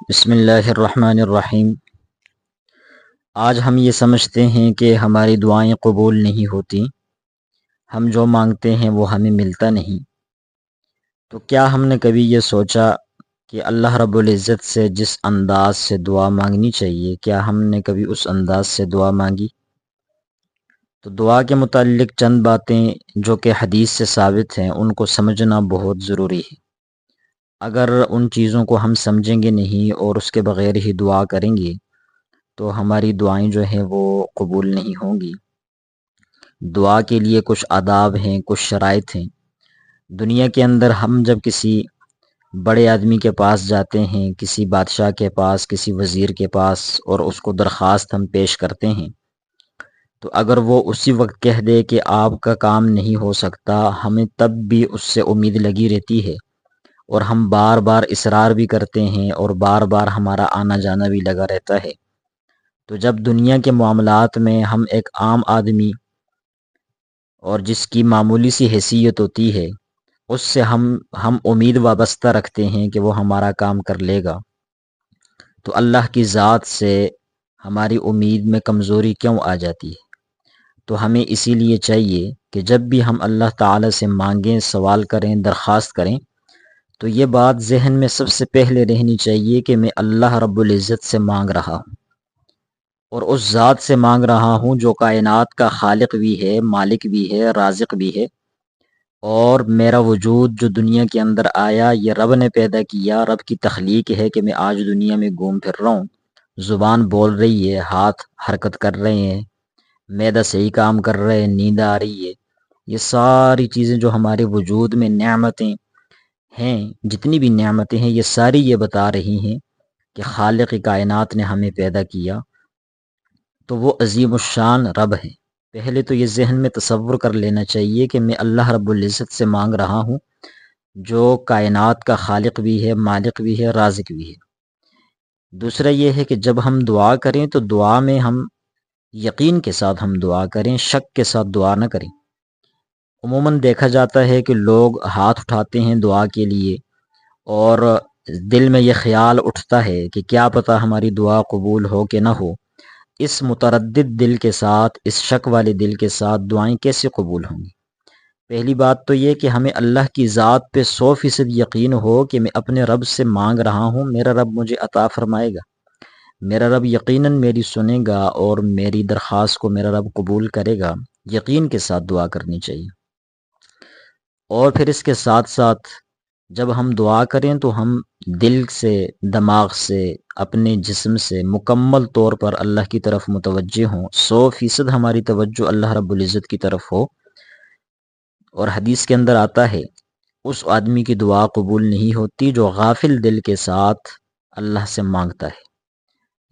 بسم اللہ الرحمن الرحیم۔ آج ہم یہ سمجھتے ہیں کہ ہماری دعائیں قبول نہیں ہوتی، ہم جو مانگتے ہیں وہ ہمیں ملتا نہیں۔ تو کیا ہم نے کبھی یہ سوچا کہ اللہ رب العزت سے جس انداز سے دعا مانگنی چاہیے، کیا ہم نے کبھی اس انداز سے دعا مانگی؟ تو دعا کے متعلق چند باتیں جو کہ حدیث سے ثابت ہیں ان کو سمجھنا بہت ضروری ہے۔ اگر ان چیزوں کو ہم سمجھیں گے نہیں اور اس کے بغیر ہی دعا کریں گے تو ہماری دعائیں جو ہیں وہ قبول نہیں ہوں گی۔ دعا کے لیے کچھ آداب ہیں، کچھ شرائط ہیں۔ دنیا کے اندر ہم جب کسی بڑے آدمی کے پاس جاتے ہیں، کسی بادشاہ کے پاس، کسی وزیر کے پاس، اور اس کو درخواست ہم پیش کرتے ہیں، تو اگر وہ اسی وقت کہہ دے کہ آپ کا کام نہیں ہو سکتا، ہمیں تب بھی اس سے امید لگی رہتی ہے، اور ہم بار بار اصرار بھی کرتے ہیں اور بار بار ہمارا آنا جانا بھی لگا رہتا ہے۔ تو جب دنیا کے معاملات میں ہم ایک عام آدمی اور جس کی معمولی سی حیثیت ہوتی ہے اس سے ہم امید وابستہ رکھتے ہیں کہ وہ ہمارا کام کر لے گا، تو اللہ کی ذات سے ہماری امید میں کمزوری کیوں آ جاتی ہے؟ تو ہمیں اسی لیے چاہیے کہ جب بھی ہم اللہ تعالی سے مانگیں، سوال کریں، درخواست کریں، تو یہ بات ذہن میں سب سے پہلے رہنی چاہیے کہ میں اللہ رب العزت سے مانگ رہا ہوں، اور اس ذات سے مانگ رہا ہوں جو کائنات کا خالق بھی ہے، مالک بھی ہے، رازق بھی ہے، اور میرا وجود جو دنیا کے اندر آیا یہ رب نے پیدا کیا، رب کی تخلیق ہے کہ میں آج دنیا میں گھوم پھر رہا ہوں، زبان بول رہی ہے، ہاتھ حرکت کر رہے ہیں، معدہ صحیح کام کر رہے ہیں، نیند آ رہی ہے۔ یہ ساری چیزیں جو ہمارے وجود میں نعمتیں ہیں، جتنی بھی نعمتیں ہیں، یہ ساری یہ بتا رہی ہیں کہ خالق کائنات نے ہمیں پیدا کیا، تو وہ عظیم الشان رب ہے۔ پہلے تو یہ ذہن میں تصور کر لینا چاہیے کہ میں اللہ رب العزت سے مانگ رہا ہوں جو کائنات کا خالق بھی ہے، مالک بھی ہے، رازق بھی ہے۔ دوسرا یہ ہے کہ جب ہم دعا کریں تو دعا میں ہم یقین کے ساتھ ہم دعا کریں، شک کے ساتھ دعا نہ کریں۔ عموماً دیکھا جاتا ہے کہ لوگ ہاتھ اٹھاتے ہیں دعا کے لیے اور دل میں یہ خیال اٹھتا ہے کہ کیا پتہ ہماری دعا قبول ہو کہ نہ ہو۔ اس متردد دل کے ساتھ، اس شک والے دل کے ساتھ دعائیں کیسے قبول ہوں گی؟ پہلی بات تو یہ کہ ہمیں اللہ کی ذات پہ 100% یقین ہو کہ میں اپنے رب سے مانگ رہا ہوں، میرا رب مجھے عطا فرمائے گا، میرا رب یقیناً میری سنے گا اور میری درخواست کو میرا رب قبول کرے گا۔ یقین کے ساتھ دعا کرنی چاہیے۔ اور پھر اس کے ساتھ ساتھ جب ہم دعا کریں تو ہم دل سے، دماغ سے، اپنے جسم سے مکمل طور پر اللہ کی طرف متوجہ ہوں، 100% ہماری توجہ اللہ رب العزت کی طرف ہو۔ اور حدیث کے اندر آتا ہے اس آدمی کی دعا قبول نہیں ہوتی جو غافل دل کے ساتھ اللہ سے مانگتا ہے۔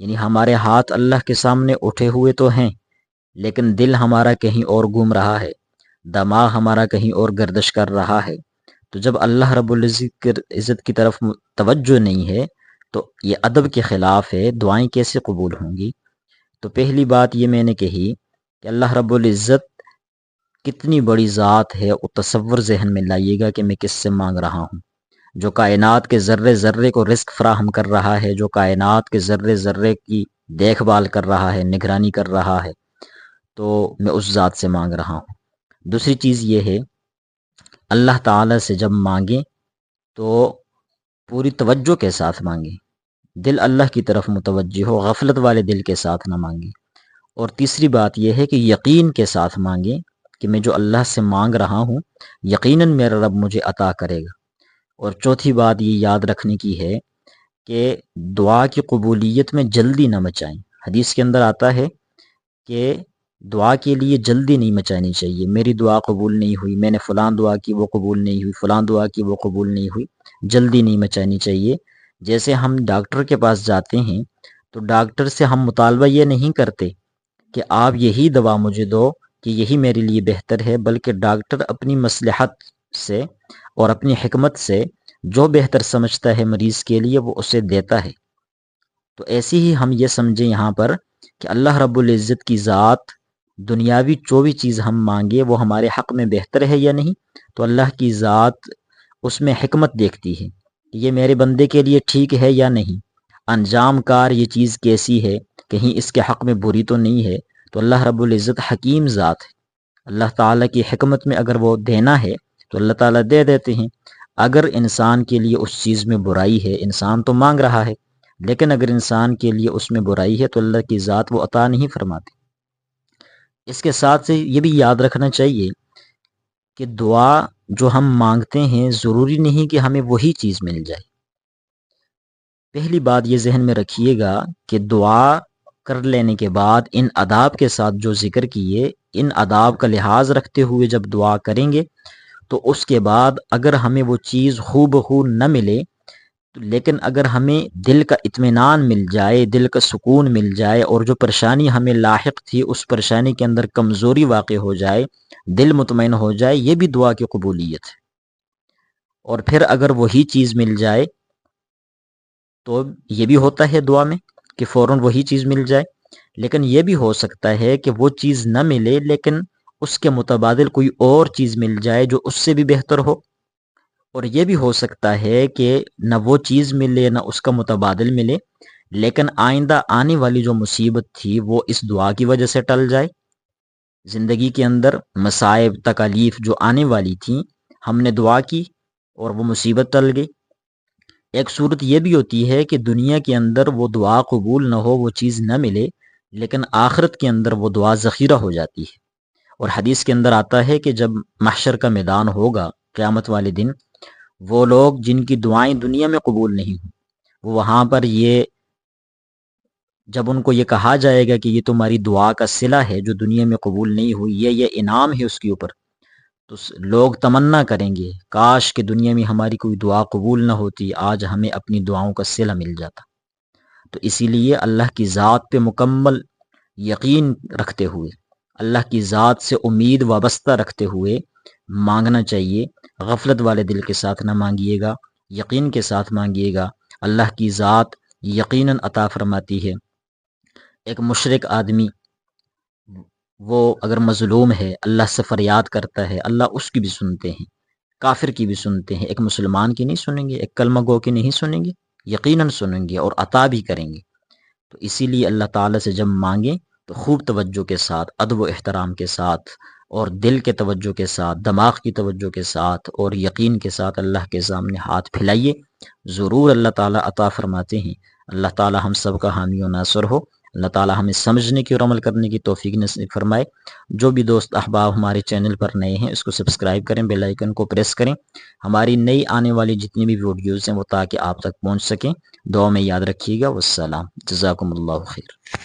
یعنی ہمارے ہاتھ اللہ کے سامنے اٹھے ہوئے تو ہیں لیکن دل ہمارا کہیں اور گھوم رہا ہے، دماغ ہمارا کہیں اور گردش کر رہا ہے۔ تو جب اللہ رب العزت کی طرف توجہ نہیں ہے تو یہ ادب کے خلاف ہے، دعائیں کیسے قبول ہوں گی؟ تو پہلی بات یہ میں نے کہی کہ اللہ رب العزت کتنی بڑی ذات ہے، وہ تصور ذہن میں لائیے گا کہ میں کس سے مانگ رہا ہوں، جو کائنات کے ذرے ذرے کو رزق فراہم کر رہا ہے، جو کائنات کے ذرے ذرے کی دیکھ بھال کر رہا ہے، نگرانی کر رہا ہے، تو میں اس ذات سے مانگ رہا ہوں۔ دوسری چیز یہ ہے اللہ تعالی سے جب مانگیں تو پوری توجہ کے ساتھ مانگیں، دل اللہ کی طرف متوجہ ہو، غفلت والے دل کے ساتھ نہ مانگیں۔ اور تیسری بات یہ ہے کہ یقین کے ساتھ مانگیں کہ میں جو اللہ سے مانگ رہا ہوں یقیناً میرا رب مجھے عطا کرے گا۔ اور چوتھی بات یہ یاد رکھنے کی ہے کہ دعا کی قبولیت میں جلدی نہ مچائیں۔ حدیث کے اندر آتا ہے کہ دعا کے لیے جلدی نہیں مچانی چاہیے، میری دعا قبول نہیں ہوئی، میں نے فلاں دعا کی وہ قبول نہیں ہوئی، فلاں دعا کی وہ قبول نہیں ہوئی، جلدی نہیں مچانی چاہیے۔ جیسے ہم ڈاکٹر کے پاس جاتے ہیں تو ڈاکٹر سے ہم مطالبہ یہ نہیں کرتے کہ آپ یہی دوا مجھے دو کہ یہی میرے لیے بہتر ہے، بلکہ ڈاکٹر اپنی مصلحت سے اور اپنی حکمت سے جو بہتر سمجھتا ہے مریض کے لیے وہ اسے دیتا ہے۔ تو ایسی ہی ہم یہ سمجھیں یہاں پر کہ اللہ رب العزت کی ذات دنیاوی جو بھی چیز ہم مانگے وہ ہمارے حق میں بہتر ہے یا نہیں، تو اللہ کی ذات اس میں حکمت دیکھتی ہے کہ یہ میرے بندے کے لیے ٹھیک ہے یا نہیں۔ انجام کار یہ چیز کیسی ہے، کہیں اس کے حق میں بری تو نہیں ہے، تو اللہ رب العزت حکیم ذات ہے، اللہ تعالیٰ کی حکمت میں اگر وہ دینا ہے تو اللہ تعالیٰ دے دیتے ہیں۔ اگر انسان کے لیے اس چیز میں برائی ہے، انسان تو مانگ رہا ہے، لیکن اگر انسان کے لیے اس میں برائی ہے تو اللہ کی ذات وہ عطا نہیں فرماتی۔ اس کے ساتھ سے یہ بھی یاد رکھنا چاہیے کہ دعا جو ہم مانگتے ہیں ضروری نہیں کہ ہمیں وہی چیز مل جائے۔ پہلی بات یہ ذہن میں رکھیے گا کہ دعا کر لینے کے بعد ان آداب کے ساتھ جو ذکر کیے، ان آداب کا لحاظ رکھتے ہوئے جب دعا کریں گے تو اس کے بعد اگر ہمیں وہ چیز ہو بہو نہ ملے، لیکن اگر ہمیں دل کا اطمینان مل جائے، دل کا سکون مل جائے، اور جو پریشانی ہمیں لاحق تھی اس پریشانی کے اندر کمزوری واقع ہو جائے، دل مطمئن ہو جائے، یہ بھی دعا کی قبولیت ہے۔ اور پھر اگر وہی چیز مل جائے تو یہ بھی ہوتا ہے دعا میں کہ فوراً وہی چیز مل جائے، لیکن یہ بھی ہو سکتا ہے کہ وہ چیز نہ ملے لیکن اس کے متبادل کوئی اور چیز مل جائے جو اس سے بھی بہتر ہو، اور یہ بھی ہو سکتا ہے کہ نہ وہ چیز ملے نہ اس کا متبادل ملے، لیکن آئندہ آنے والی جو مصیبت تھی وہ اس دعا کی وجہ سے ٹل جائے۔ زندگی کے اندر مصائب تکالیف جو آنے والی تھیں، ہم نے دعا کی اور وہ مصیبت ٹل گئی۔ ایک صورت یہ بھی ہوتی ہے کہ دنیا کے اندر وہ دعا قبول نہ ہو، وہ چیز نہ ملے، لیکن آخرت کے اندر وہ دعا ذخیرہ ہو جاتی ہے۔ اور حدیث کے اندر آتا ہے کہ جب محشر کا میدان ہوگا قیامت والے دن، وہ لوگ جن کی دعائیں دنیا میں قبول نہیں ہوں، وہ وہاں پر جب ان کو یہ کہا جائے گا کہ یہ تمہاری دعا کا صلہ ہے جو دنیا میں قبول نہیں ہوئی، یہ انعام ہے اس کے اوپر، تو لوگ تمنا کریں گے کاش کہ دنیا میں ہماری کوئی دعا قبول نہ ہوتی، آج ہمیں اپنی دعاؤں کا صلہ مل جاتا۔ تو اسی لیے اللہ کی ذات پہ مکمل یقین رکھتے ہوئے، اللہ کی ذات سے امید وابستہ رکھتے ہوئے مانگنا چاہیے۔ غفلت والے دل کے ساتھ نہ مانگیے گا، یقین کے ساتھ مانگیے گا، اللہ کی ذات یقیناً عطا فرماتی ہے۔ ایک مشرک آدمی وہ اگر مظلوم ہے، اللہ سے فریاد کرتا ہے، اللہ اس کی بھی سنتے ہیں، کافر کی بھی سنتے ہیں، ایک مسلمان کی نہیں سنیں گے، ایک کلمہ گو کی نہیں سنیں گے، یقیناً سنیں گے اور عطا بھی کریں گے۔ تو اسی لیے اللہ تعالیٰ سے جب مانگیں تو خوب توجہ کے ساتھ، ادب و احترام کے ساتھ، اور دل کے توجہ کے ساتھ، دماغ کی توجہ کے ساتھ، اور یقین کے ساتھ اللہ کے سامنے ہاتھ پھیلائیے، ضرور اللہ تعالیٰ عطا فرماتے ہیں۔ اللہ تعالیٰ ہم سب کا حامی و ناصر ہو، اللہ تعالیٰ ہمیں سمجھنے کی اور عمل کرنے کی توفیق نصیب فرمائے۔ جو بھی دوست احباب ہمارے چینل پر نئے ہیں، اس کو سبسکرائب کریں، بیل آئیکن کو پریس کریں، ہماری نئی آنے والی جتنی بھی ویڈیوز ہیں وہ تاکہ آپ تک پہنچ سکیں۔ دعا میں یاد رکھیے گا۔ والسلام، جزاکم اللہ خیر۔